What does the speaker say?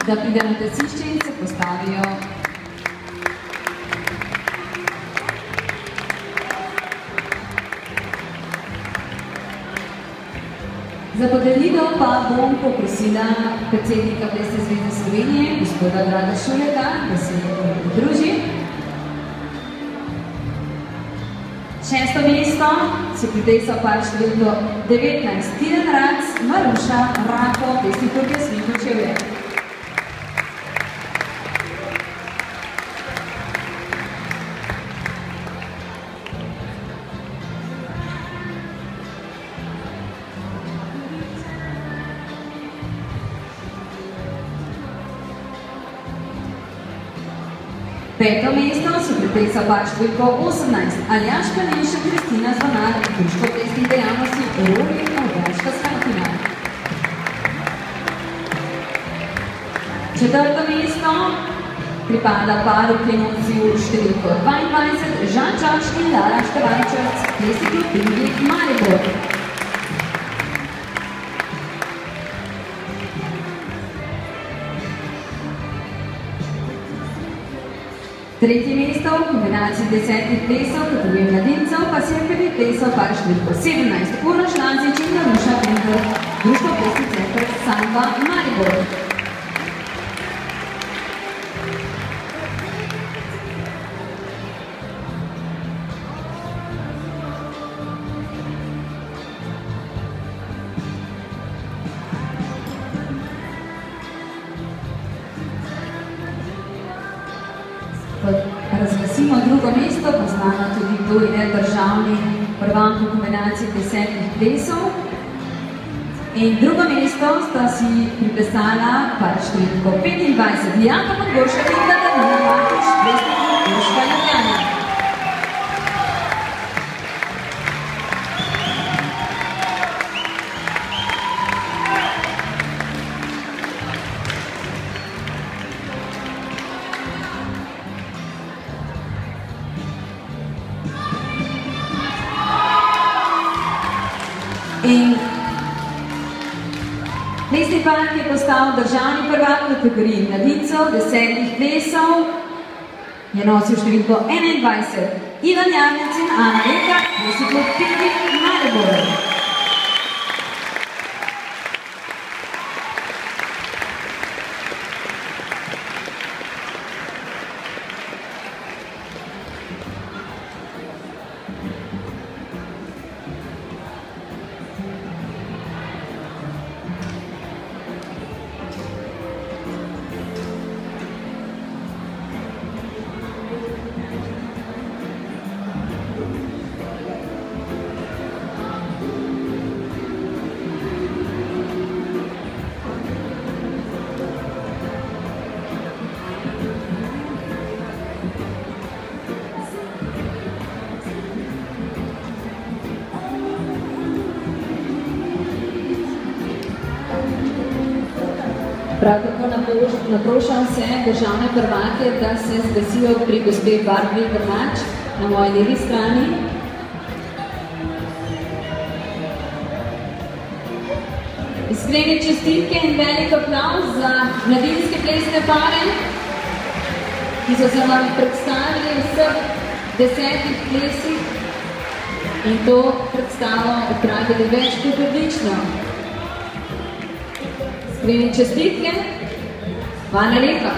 da pride na tesišče in se postavijo. Za podelitev pa bom poprosila predsednika Plesne zveze Slovenije, gospoda Draga Šuleta, da se pridruži. 6. mesto si priplesal par številko 19. Tilen Rac, Maruša, Rako, plesni klub Jasmin Kočevje. Peto mesto si priplesal par številko 18. Aljaž Kalinšek, Kristina Zvonar, društvo plesnih dejavnosti Roli Aljaška Skantina. 4. mesto pripada paru, ki nosi številko 22, Žan Čač in Lara Števančec, plesni klub Pingvik Maribor. 3. mesto v kombinaciji 10 plesov kategorije mladincev pa si je priplesal par številko 17. Uroš Lazič in Maruša Pinker, društvo plesni center Samba Maribor. Razglasimo drugo mesto, poznano tudi kdo je državni prvak v kombinaciji 10 plesov. In drugo mesto sta si priplesala par številko 25. Jaka Podgoršek in Katarina Martič, plesni klub Urška Ljubljana. In plesni par je postal državni prvak v kategoriji mladincev 10 plesov, je nosil številko 21. Ivan Jarnec in Ana Eka, plesni klub Pingvik Maribor. Prav tako naprošam vse državne prvake, da se zglasijo pri gospe Barbari Grmač na moji levi strani. Iskrene čestitke in velik aplavz za mladinske plesne pare, ki so se vam predstavili vseh 10 plesih in to predstavo opravili več kot odlično. Iskrene čestitke, hvala lepa.